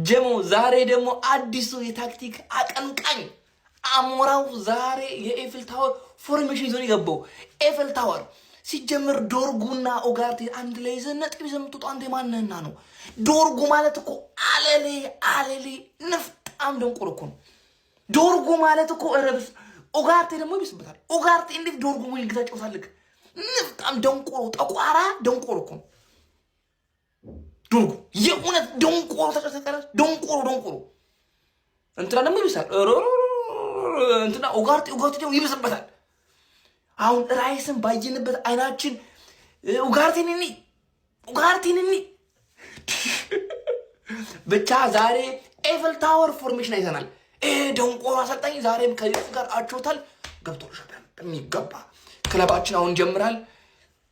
ጀሞ ዛሬ ደግሞ አዲሱ የታክቲክ አቀንቃኝ አሞራው ዛሬ የኤፍል ታወር ፎርሜሽን ይዞ ይገባው ኤፍል ታወር ሲጀምር ዶርጉና ኦጋርቴ አንድ ላይ ዘነጥ ይዘምጡት አንተ ማንነና ነው ዶርጉ ማለት እኮ አለሌ ንፍጣም ደንቆሮ እኮ ነው ዶርጉ ማለት እኮ ረብስ ኦጋርቴ ደግሞ ይብስበታል ኦጋርቴ እንዴት ዶርጉ ወይ ግዛጫውታልክ ንፍጣም ደንቆሮ ጠቋራ ደንቆሮ እኮ ዶርጉ የኡነት ደንቆሮ ተቀሰቀረ ደንቆሮ እንትና ደግሞ ይብሳል እንትና ኦጋርቴ ደግሞ ይብስበታል አሁን ራይስን ባየንበት አይናችን ኦጋርቴንኒ ብቻ ዛሬ ኤፍል ታወር ፎርሜሽን አይተናል ደንቆሮ አሰልጣኝ ዛሬም ከዚህ ጋር አቾታል ገብቶልሻል በሚገባ ክለባችን አሁን ጀምራል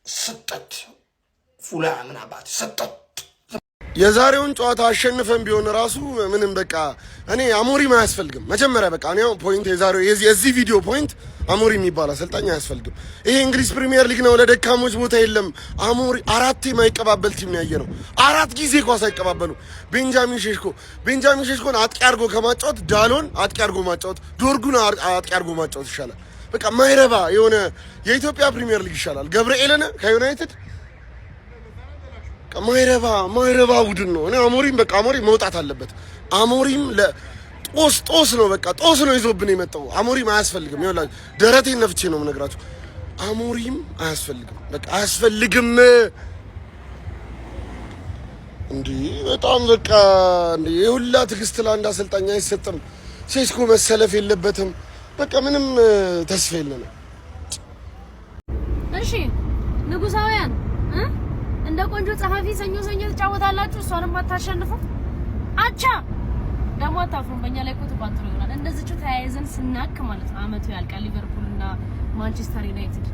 ሰጠት ፉላ ምናባት ሰጠት የዛሬውን ጨዋታ አሸንፈን ቢሆን ራሱ ምንም በቃ እኔ አሞሪም አያስፈልግም መጀመሪያ በቃ ነው ፖይንት የዛሬው የዚህ ቪዲዮ ፖይንት አሞሪ የሚባል አሰልጣኝ አያስፈልግም ይሄ እንግሊዝ ፕሪሚየር ሊግ ነው ለደካሞች ቦታ የለም አሞሪ አራት የማይቀባበል ቲም ነው ያየነው አራት ጊዜ ኳስ አይቀባበሉ ቤንጃሚን ሼሽኮን አጥቂ አርጎ ከማጫወት ዳሎን አጥቂ አርጎ ማጫወት ዶርጉን አጥቂ አርጎ ማጫወት ይሻላል በቃ ማይረባ የሆነ የኢትዮጵያ ፕሪሚየር ሊግ ይሻላል ገብርኤልን ከዩናይትድ ማይረባ ቡድን ነው እኔ አሞሪም መውጣት አለበት አሞሪም ጦስ ነው በቃ ጦስ ነው ይዞብን የመጣው አሞሪም አያስፈልግም ይኸውላችሁ ደረቴን ነፍቼ ነው የምነግራችሁ አሞሪም አያስፈልግም በቃ አያስፈልግም እንዴ በጣም በቃ እንዴ የሁላ ትግስት ለአንድ አሰልጣኝ አይሰጥም ሴስኮ መሰለፍ የለበትም በቃ ምንም ተስፋ የለንም እሺ ንጉሳውያን እንደ ቆንጆ ጸሐፊ ሰኞ ተጫወታላችሁ እሷንም አታሸንፉ አቻ ደግሞ አታፍሩም በእኛ ላይ እኮ ተቋጥሮ ይሆናል እንደዚህ ተያይዘን ስናክ ማለት ነው አመቱ ያልቃል ሊቨርፑልና ማንቸስተር ዩናይትድ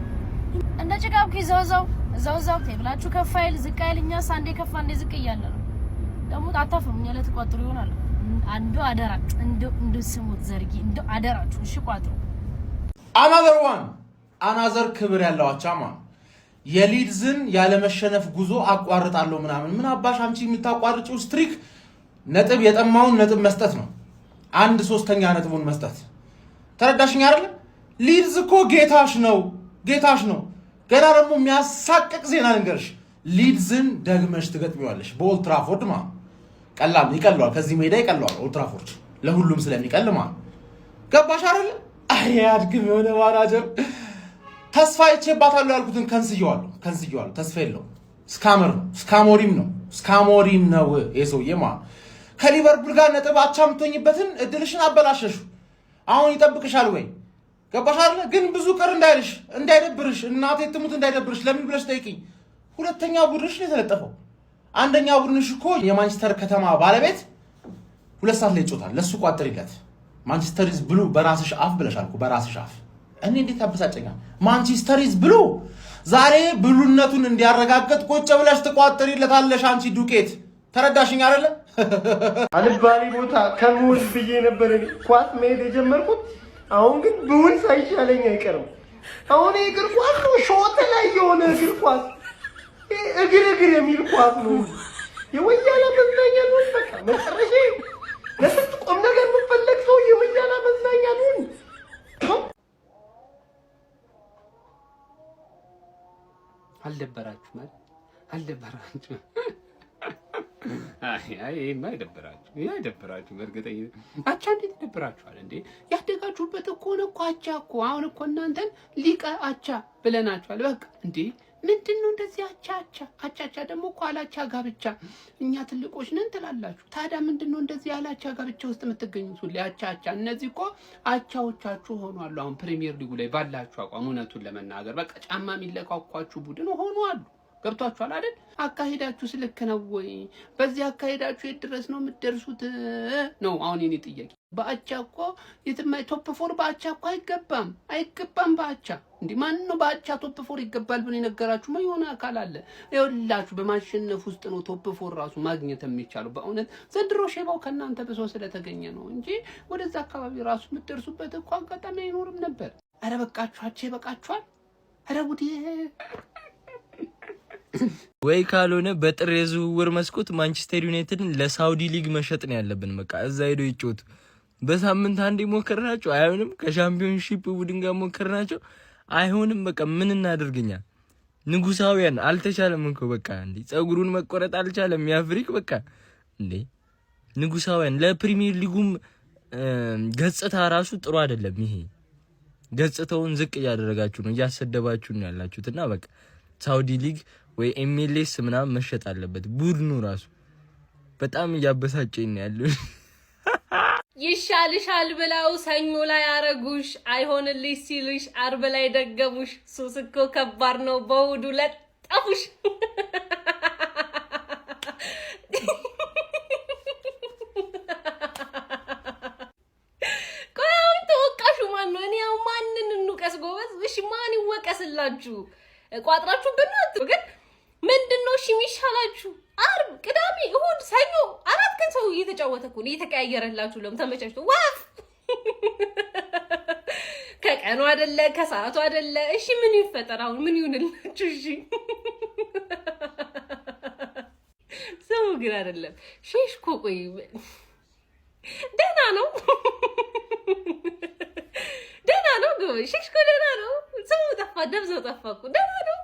እንደ ጭቃብ ይዘውዛው ተብላችሁ ከፋይል ዝቃይልኛ ሳንዴ ከፋ እንደ ዝቅ ይያለ ነው ደግሞ አታፍሩም እኛ ላይ ተቋጥሮ ይሆናል አንዱ አደራችሁ እንደ ስሙት ዘርጊ እንደ አደራችሁ እሺ ቋጥሩ አናዘር ክብር ያለው አቻማ የሊድዝን ያለ መሸነፍ ጉዞ አቋርጣለሁ ምናምን ምን አባሽ አንቺ የምታቋርጪው ስትሪክ ነጥብ የጠማውን ነጥብ መስጠት ነው 1/3 ነጥቡን መስጠት ተረዳሽኝ አይደል ሊድዝ እኮ ጌታሽ ነው ገና ደግሞ የሚያሳቅቅ ዜና ንገርሽ ሊድዝን ደግመሽ ትገጥሚዋለሽ በኦልድ ትራፎርድ ቀላል ይቀልሏል ከዚህ ሜዳ ይቀልሏል ኦልድ ትራፎርድ ለሁሉም ስለሚቀልማ ገባሽ አይደል አያድግም የሆነ ማናጀር ተስፋ ይቼባታለሁ ያልኩትን ከንስየዋለሁ ተስፋ የለው ስካሞሪም ነው የሰውዬማ ከሊቨርፑል ጋር ነጥብ አቻ የምትሆኝበትን እድልሽን አበላሸሹ አሁን ይጠብቅሻል ወይ ገባሽ አይደል ግን ብዙ ቀር እንዳይደብርሽ እናቴ ትሙት እንዳይደብርሽ ለምን ብለሽ ጠይቂኝ ሁለተኛ ቡድንሽ ነው የተለጠፈው አንደኛ ቡድንሽ እኮ የማንቸስተር ከተማ ባለቤት 2 ሰዓት ላይ ይጮታል ለሱ ቋጥሪለት ማንቸስተር ኢዝ ብሉ በራስሽ አፍ ብለሻልኩ በራስሽ አፍ እኔ እንዴት አበሳጨኛ ማንቸስተር ኢዝ ብሉ ዛሬ ብሉነቱን እንዲያረጋግጥ ቁጭ ብለሽ ተቋጥሪለታለሽ አንቺ ዱቄት ተረዳሽኝ አይደለ አልባሌ ቦታ ከሙል ብዬ ነበር ኳስ መሄድ የጀመርኩት አሁን ግን ብውል ሳይሻለኝ አይቀርም አሁን እግር ኳስ ነው ሾት ላይ የሆነ እግር ኳስ እግር የሚል ኳስ ነው የወያላ መዝናኛ ነው በቃ መጨረሻ ለስንት ቁም ነገር የምፈልግ ሰው የወያላ መዝናኛ ነው አልደበራችሁ ይሄማ አይደብራችሁ በእርግጠኝነት አቻ እንዴት ይደብራችኋል እንዴ ያደጋችሁበት እኮ ነው አቻ እኮ አሁን እኮ እናንተን ሊቀ አቻ ብለናችኋል በቃ እንዴ ምንድነው እንደዚህ አቻ ደግሞ እኮ አላቻ ጋብቻ እኛ ትልቆች ነን ትላላችሁ ታዲያ ምንድነው እንደዚህ አላቻ ጋብቻ ውስጥ የምትገኙት ሁሉ አቻ እነዚህ እኮ አቻዎቻችሁ ሆኗል አሁን ፕሪሚየር ሊጉ ላይ ባላችሁ አቋም እውነቱን ለመናገር በቃ ጫማ የሚለካኳችሁ ቡድን ሆኗል ገብቷችኋል አይደል አካሄዳችሁ ስልክ ነው ወይ በዚህ አካሄዳችሁ የድረስ ነው የምትደርሱት ነው አሁን የኔ ጥያቄ በአቻ እኮ የትማይ ቶፕ 4 በአቻ እኮ አይገባም በአቻ እንዴ ማን ነው በአቻ ቶፕ 4 ይገባል ብሎ የነገራችሁ ምን ይሆነ አካል አለ ይኸውላችሁ በማሸነፍ ውስጥ ነው ቶፕ 4 ራሱ ማግኘት የሚቻለው በእውነት ዘንድሮ ሼባው ከናንተ በሶ ስለተገኘ ነው እንጂ ወደዛ አካባቢ ራሱ የምትደርሱበት እኮ አጋጣሚ አይኖርም ነበር አረ በቃችሁ አቻ ይበቃችኋል አረ ጉዲ ወይ ካልሆነ በጥር የዝውውር መስኮት ማንቸስተር ዩናይትድን ለሳውዲ ሊግ መሸጥ ነው ያለብን። በቃ እዛ ሄዶ ይጮቱ። በሳምንት አንዴ ሞከርናቸው አይሆንም። ከሻምፒዮንሺፕ ቡድን ጋር ሞከርናቸው አይሆንም። በቃ ምን እናደርግኛ? ንጉሳውያን አልተቻለም እንኮ በቃ እንዴ ጸጉሩን መቆረጥ አልቻለም ያፍሪክ በቃ እንዴ ንጉሳውያን። ለፕሪሚየር ሊጉም ገጽታ ራሱ ጥሩ አይደለም። ይሄ ገጽታውን ዝቅ ያደረጋችሁ ነው፣ እያሰደባችሁ ነው ያላችሁትና በቃ ሳውዲ ሊግ ወይ ኤምኤልኤስ ምናምን መሸጥ አለበት። ቡድኑ ራሱ በጣም እያበሳጨኝ ነው ያለው። ይሻልሻል ብለው ሰኞ ላይ አረጉሽ፣ አይሆንልሽ ሲሉሽ አርብ ላይ ደገሙሽ። ሱስ እኮ ከባድ ነው በውዱ ለጠፉሽ። ቆያውን ተወቃሹ ማን ነው? እኔ ያው ማንን እንውቀስ ጎበዝ? እሺ ማን ይወቀስላችሁ? ቋጥራችሁ ብናት ግን ምንድነው እሺ የሚሻላችሁ? አርብ፣ ቅዳሜ፣ እሁድ፣ ሰኞ 4 ቀን ሰው እየተጫወተ እኮ ነው እየተቀያየረላችሁ። ለምን ተመቻችቶ ዋፍ ከቀኑ አይደለ ከሰዓቱ አይደለ? እሺ ምን ይፈጠር አሁን? ምን ይሁንላችሁ? እሺ ሰው ግን አይደለም ሼሽኮ ቆይ ደህና ነው ደህና ነው ጎይ ሼሽኮ ደህና ነው። ሰው ጠፋ ደብዘው ጠፋ እኮ ደህና ነው።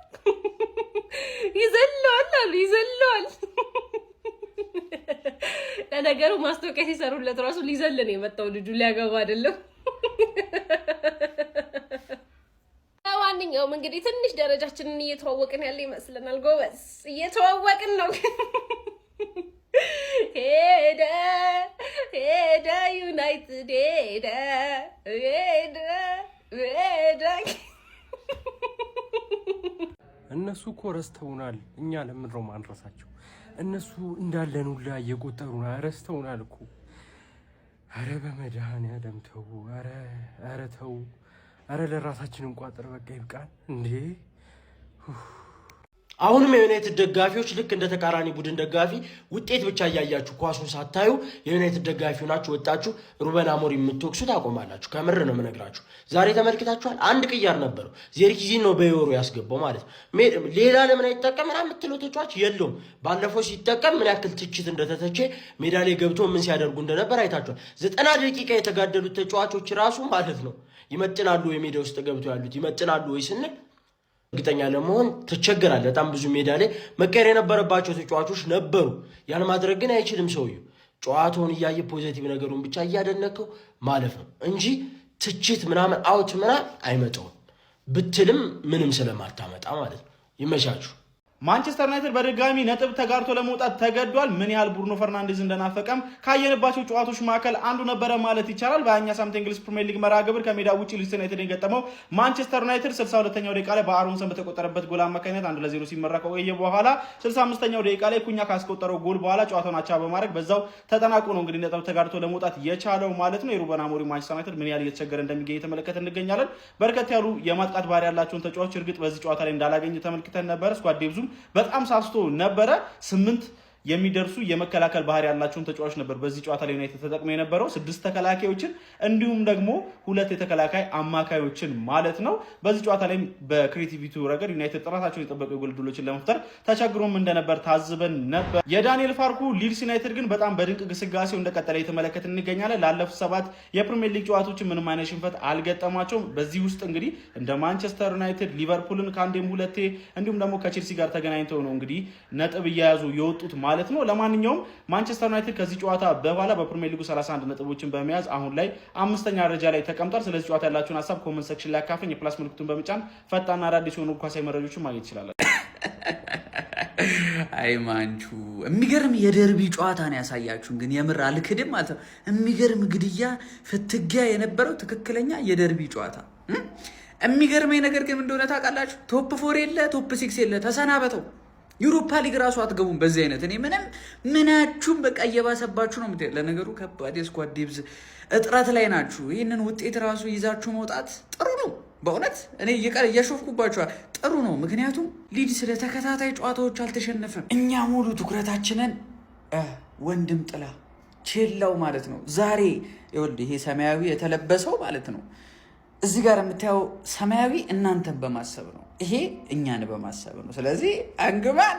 ይዘለዋል አሉ ይዘለዋል። ለነገሩ ማስታወቂያ ሲሰሩለት ራሱ ሊዘል ነው የመጣው ልጁ ሊያገባ አይደለም። ለማንኛውም እንግዲህ ትንሽ ደረጃችንን እየተዋወቅን ያለ ይመስለናል። ጎበዝ እየተዋወቅን ነው። ሄደ ሄደ ዩናይትድ ሄደ ሄደ ሄደ። እነሱ እኮ ረስተውናል። እኛ ለምን ነው ማንረሳቸው? እነሱ እንዳለን ሁላ እየቆጠሩና ረስተውናል እኮ። አረ በመድኃኒዓለም ተው። አረ ተው። አረ ለራሳችን እንቋጥር። በቃ ይብቃል እንዴ። አሁንም የዩናይትድ ደጋፊዎች ልክ እንደ ተቃራኒ ቡድን ደጋፊ ውጤት ብቻ እያያችሁ ኳሱን ሳታዩ የዩናይትድ ደጋፊ ሆናችሁ ወጣችሁ ሩበን አሞሪም የምትወቅሱ ታቆማላችሁ። ከምር ነው የምነግራችሁ። ዛሬ ተመልክታችኋል። አንድ ቅያር ነበረው። ዜርኪዚን ነው በዩሮ ያስገባው ማለት ነው። ሌላ ለምን አይጠቀም ምናምን የምትለው ተጫዋች የለውም። ባለፈው ሲጠቀም ምን ያክል ትችት እንደተተቸ ሜዳ ላይ ገብቶ ምን ሲያደርጉ እንደነበር አይታችኋል። 90 ደቂቃ የተጋደሉት ተጫዋቾች ራሱ ማለት ነው ይመጥናሉ ወይ ሜዳ ውስጥ ገብቶ ያሉት ይመጥናሉ ወይ ስንል እርግጠኛ ለመሆን ተቸግራለህ። በጣም ብዙ ሜዳ ላይ መቀየር የነበረባቸው ተጫዋቾች ነበሩ። ያን ማድረግ ግን አይችልም ሰውየው። ጨዋታውን እያየ ፖዚቲቭ ነገሩን ብቻ እያደነከው ማለፍ ነው እንጂ ትችት ምናምን አውት ምናምን አይመጣውም። ብትልም ምንም ስለማታመጣ ማለት ነው። ይመቻችሁ። ማንቸስተር ዩናይትድ በድጋሚ ነጥብ ተጋርቶ ለመውጣት ተገዷል። ምን ያህል ብሩኖ ፈርናንዴዝ እንደናፈቀም ካየንባቸው ጨዋታዎች መካከል አንዱ ነበረ ማለት ይቻላል። በ20ኛ ሳምንት እንግሊዝ ፕሪሚየር ሊግ መርሃ ግብር ከሜዳ ውጪ ሊድስ ዩናይትድ የገጠመው ማንቸስተር ዩናይትድ 62ኛው ደቂቃ ላይ በአሮንሰን በተቆጠረበት ጎል አማካኝነት 1-0 ሲመራ ከቆየ በኋላ 65ኛው ደቂቃ ላይ ኩኛ ካስቆጠረው ጎል በኋላ ጨዋታውን አቻ በማድረግ በዛው ተጠናቆ ነው እንግዲህ ነጥብ ተጋርቶ ለመውጣት የቻለው ማለት ነው። የሩበን አሞሪም ማንቸስተር ዩናይትድ ምን ያህል እየተቸገረ እንደሚገኝ የተመለከተ እንገኛለን። በርከት ያሉ የማጥቃት ባህሪ ያላቸውን ተጫዋቾች እርግጥ በዚህ ጨዋታ ላይ እንዳላገኘ ተመልክተን ነበር። ስኳድ ዴፕዙም በጣም ሳስቶ ነበረ። 8 የሚደርሱ የመከላከል ባህሪ ያላቸውን ተጫዋቾች ነበር በዚህ ጨዋታ ላይ ዩናይትድ ተጠቅሞ የነበረው 6 ተከላካዮችን እንዲሁም ደግሞ 2 የተከላካይ አማካዮችን ማለት ነው። በዚህ ጨዋታ ላይ በክሬቲቪቲ ረገድ ዩናይትድ ጥራታቸውን የጠበቁ የጎል ዕድሎችን ለመፍጠር ተቸግሮም እንደነበር ታዝበን ነበር። የዳንኤል ፋርኩ ሊድስ ዩናይትድ ግን በጣም በድንቅ ግስጋሴው እንደቀጠለ የተመለከትን እንገኛለን። ላለፉት 7 የፕሪሚየር ሊግ ጨዋታዎችን ምንም አይነት ሽንፈት አልገጠማቸውም። በዚህ ውስጥ እንግዲህ እንደ ማንቸስተር ዩናይትድ ሊቨርፑልን ከአንዴም ሁለቴ እንዲሁም ደግሞ ከቼልሲ ጋር ተገናኝተው ነው እንግዲህ ነጥብ እየያዙ የወጡት ማለት ነው። ለማንኛውም ማንቸስተር ዩናይትድ ከዚህ ጨዋታ በኋላ በፕሪሚየር ሊጉ 31 ነጥቦችን በመያዝ አሁን ላይ 5ኛ ደረጃ ላይ ተቀምጧል። ስለዚህ ጨዋታ ያላችሁን ሀሳብ ኮሜንት ሴክሽን ላይ አካፍኝ። የፕላስ ምልክቱን በመጫን ፈጣንና አዳዲስ የሆኑ ኳሳዊ መረጃዎችን ማግኘት ይችላል። አይ ማንቹ የሚገርም የደርቢ ጨዋታ ነው ያሳያችሁን። ግን የምር አልክድም ማለት ነው። የሚገርም ግድያ ፍትጊያ የነበረው ትክክለኛ የደርቢ ጨዋታ። የሚገርመኝ ነገር ግን እንደሆነ ታውቃላችሁ፣ ቶፕ 4 የለ ቶፕ 6 የለ፣ ተሰናበተው ዩሮፓ ሊግ ራሱ አትገቡም በዚህ አይነት። እኔ ምናችሁም በቃ እየባሰባችሁ ነው የምትሄድ። ለነገሩ ከባድ የስኳድ ዴፕዝ እጥረት ላይ ናችሁ። ይህንን ውጤት ራሱ ይዛችሁ መውጣት ጥሩ ነው በእውነት። እኔ እየሾፍኩባችኋል። ጥሩ ነው ምክንያቱም ሊድስ ለተከታታይ ጨዋታዎች አልተሸነፈም። እኛ ሙሉ ትኩረታችንን ወንድም ጥላ ቼላው ማለት ነው ዛሬ ይሄ ሰማያዊ የተለበሰው ማለት ነው። እዚህ ጋር የምታየው ሰማያዊ እናንተን በማሰብ ነው። ይሄ እኛን በማሰብ ነው። ስለዚህ አንግማን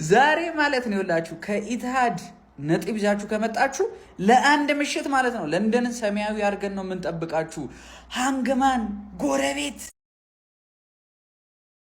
ዛሬ ማለት ነው ይላችሁ ከኢትሃድ ነጥብ ይዛችሁ ከመጣችሁ ለአንድ ምሽት ማለት ነው ለንደንን ሰማያዊ አድርገን ነው የምንጠብቃችሁ። ሃንግማን ጎረቤት